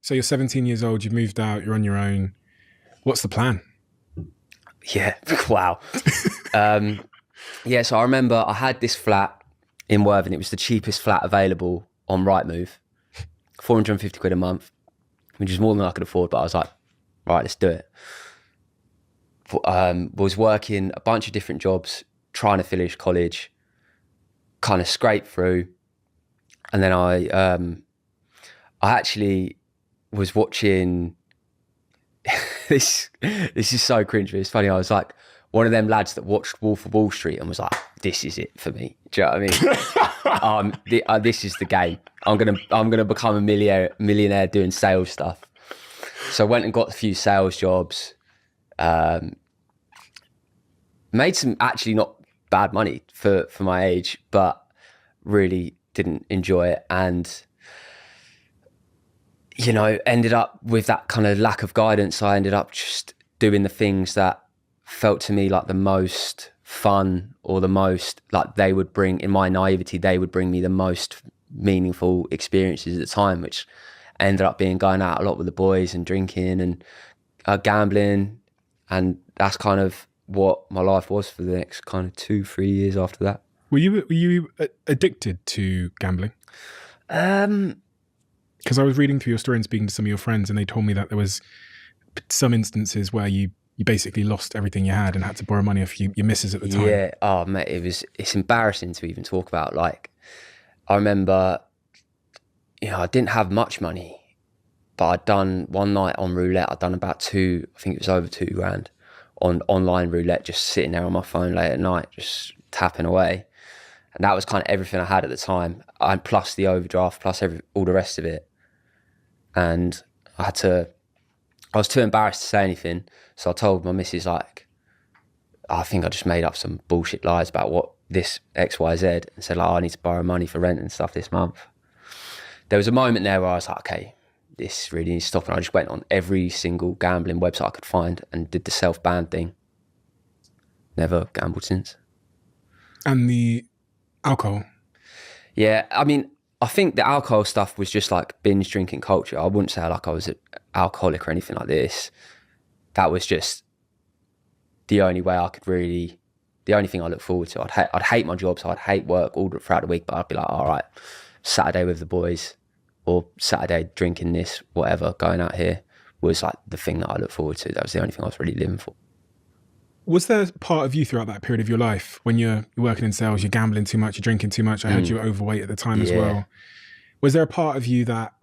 So you're 17 years old, you've moved out, you're on your own. What's the plan? Yeah, wow. Yeah, so I remember I had this flat in Worthing. It was the cheapest flat available on Rightmove, 450 quid a month, which is more than I could afford, but I was like, right, let's do it. Was working a bunch of different jobs, trying to finish college, kind of scraped through. And then I actually was watching, this is so cringe, but it's funny. I was like one of them lads that watched Wolf of Wall Street and was like, this is it for me. Do you know what I mean? This is the game. I'm gonna become a millionaire doing sales stuff. So I went and got a few sales jobs, made some actually not bad money for my age, but really didn't enjoy it. And, you know, ended up with that kind of lack of guidance. I ended up just doing the things that felt to me like the most fun, or the most, like, they would bring, in my naivety, they would bring me the most meaningful experiences at the time, which ended up being going out a lot with the boys and drinking and gambling. And that's kind of what my life was for the next kind of 2-3 years after that. Were you addicted to gambling? Because I was reading through your story and speaking to some of your friends, and they told me that there was some instances where you basically lost everything you had and had to borrow money off your missus at the time. Yeah, oh mate, it's embarrassing to even talk about. Like, I remember, you know, I didn't have much money, but I'd done one night on roulette, I'd done about I think it was over $2,000 on online roulette, just sitting there on my phone late at night, just tapping away. And that was kind of everything I had at the time, and plus the overdraft, plus all the rest of it. And I was too embarrassed to say anything. So I told my missus, like, I think I just made up some bullshit lies about what this XYZ, and said, like, oh, I need to borrow money for rent and stuff this month. There was a moment there where I was like, okay, this really needs to stop. And I just went on every single gambling website I could find and did the self-ban thing. Never gambled since. And the alcohol? Yeah, I mean, I think the alcohol stuff was just like binge drinking culture. I wouldn't say like I was an alcoholic or anything like this. That was just the only way I could really, the only thing I look forward to. I'd hate my job, so I'd hate work all throughout the week, but I'd be like, all right, Saturday with the boys, or Saturday drinking this, whatever, going out here was like the thing that I look forward to. That was the only thing I was really living for. Was there part of you throughout that period of your life when you're working in sales, you're gambling too much, you're drinking too much? I heard you were overweight at the time as well. Was there a part of you that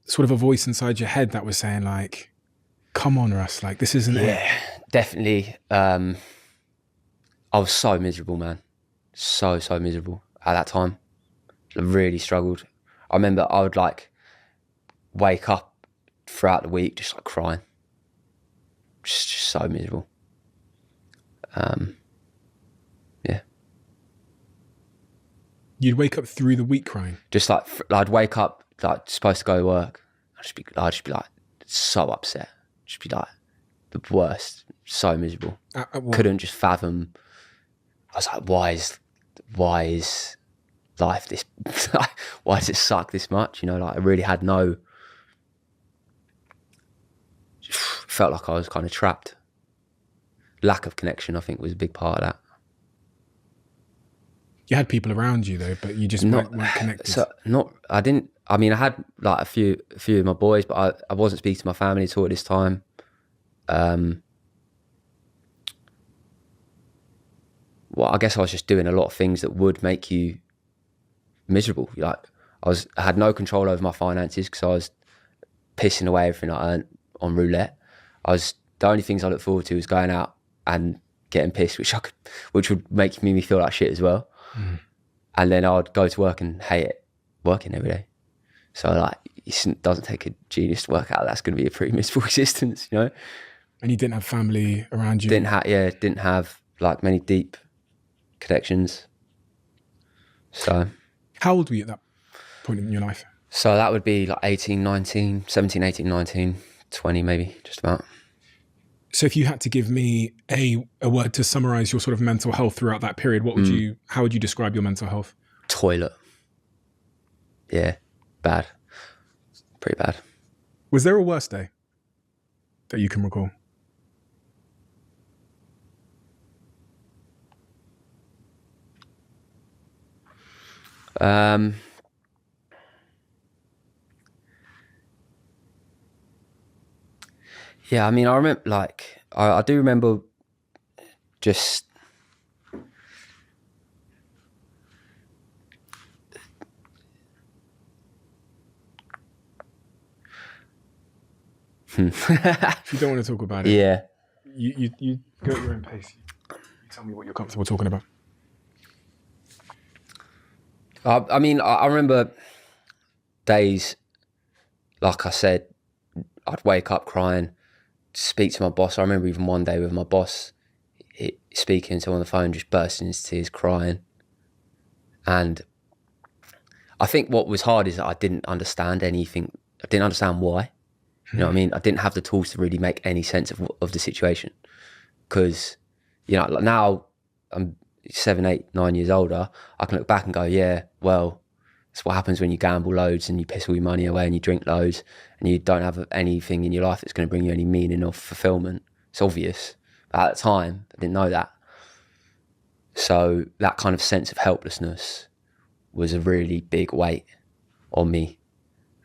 sort of a voice inside your head that was saying like, come on, Russ, like this isn't it? Yeah, definitely. I was so miserable, man. So miserable at that time. I really struggled. I remember I would like wake up throughout the week just like crying. Just so miserable. Yeah. You'd wake up through the week crying? Just like, I'd wake up, like, supposed to go to work. I'd just be like, so upset. Just be like, the worst. So miserable. Couldn't just fathom. I was like, why is life this, why does it suck this much? You know, like, I really had felt like I was kind of trapped. Lack of connection, I think, was a big part of that. You had people around you though, but you just weren't connected. I mean, I had like a few of my boys, but I wasn't speaking to my family at all at this time. Well, I guess I was just doing a lot of things that would make you miserable. Like, I had no control over my finances because I was pissing away everything I earned on roulette. The only things I look forward to was going out and getting pissed, which would make me feel like shit as well. And then I'd go to work and hate it, working every day. So like, it doesn't take a genius to work out that's going to be a pretty miserable existence, you know. And you didn't have family around you? Didn't have like many deep connections. So. How old were you at that point in your life? So that would be like 17, 18, 19, 20 maybe, just about. So if you had to give me a word to summarize your sort of mental health throughout that period, how would you describe your mental health? Toilet. Yeah, bad. Pretty bad. Was there a worse day that you can recall? Yeah, I mean, I remember, like, I do remember just If you don't want to talk about it, yeah. you go at your own pace. You tell me what you're comfortable talking about. I mean, I remember days, like I said, I'd wake up crying, speak to my boss. I remember even one day with my boss, speaking to him on the phone, just bursting into tears, crying. And I think what was hard is that I didn't understand anything. I didn't understand why. You know what I mean? I didn't have the tools to really make any sense of the situation. Because, you know, like now I'm 7, 8, 9 years older, I can look back and go, yeah, well, that's what happens when you gamble loads and you piss all your money away and you drink loads and you don't have anything in your life that's going to bring you any meaning or fulfillment. It's obvious. But at the time, I didn't know that. So that kind of sense of helplessness was a really big weight on me.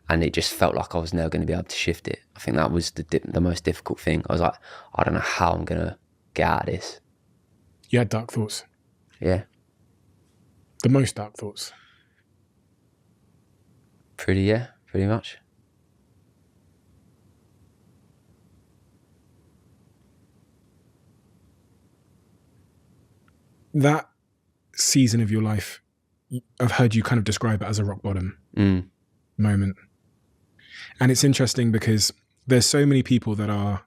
And it just felt like I was never going to be able to shift it. I think that was the most difficult thing. I was like, I don't know how I'm going to get out of this. You had dark thoughts. Yeah. The most dark thoughts. Pretty much. That season of your life, I've heard you kind of describe it as a rock bottom moment. And it's interesting because there's so many people that are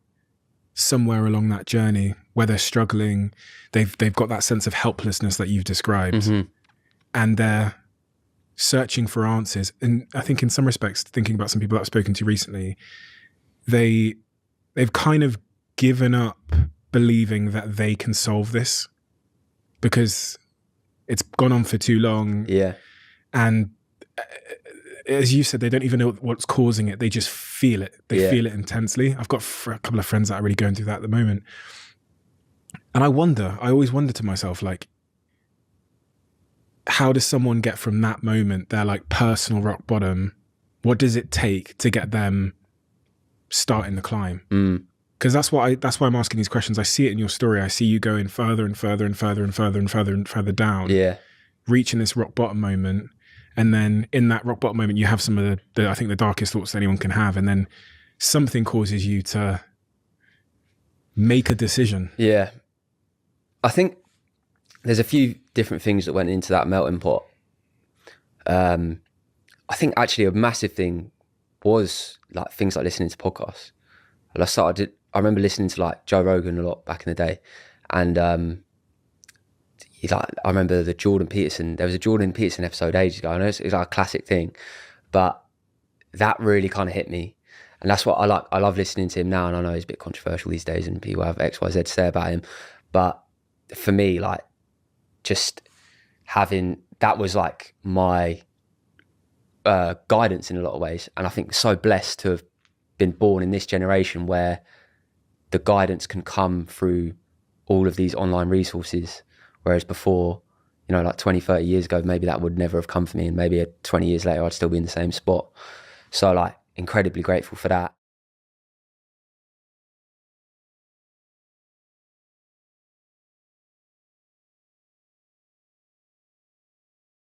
somewhere along that journey where they're struggling. They've got that sense of helplessness that you've described, and they're searching for answers. And I think in some respects, thinking about some people that I've spoken to recently, they've kind of given up believing that they can solve this because it's gone on for too long. Yeah. And as you said, they don't even know what's causing it. They just feel it. They feel it intensely. I've got a couple of friends that are really going through that at the moment. And I always wonder to myself, like, how does someone get from that moment, their like personal rock bottom, what does it take to get them starting the climb? Because that's why I'm asking these questions. I see it in your story. I see you going further and further and further and further and further and further down. Yeah. Reaching this rock bottom moment. And then in that rock bottom moment, you have some of the I think the darkest thoughts anyone can have. And then something causes you to make a decision. Yeah. I think there's a few different things that went into that melting pot. I think actually a massive thing was like things like listening to podcasts. And I remember listening to like Joe Rogan a lot back in the day. And I remember there was a Jordan Peterson episode ages ago. I know it's like a classic thing, but that really kind of hit me. And that's what I like. I love listening to him now. And I know he's a bit controversial these days and people have X, Y, Z to say about him. But for me, like just having, that was like my guidance in a lot of ways. And I think so blessed to have been born in this generation where the guidance can come through all of these online resources. Whereas before, you know, like 20, 30 years ago, maybe that would never have come for me. And maybe 20 years later, I'd still be in the same spot. So like incredibly grateful for that.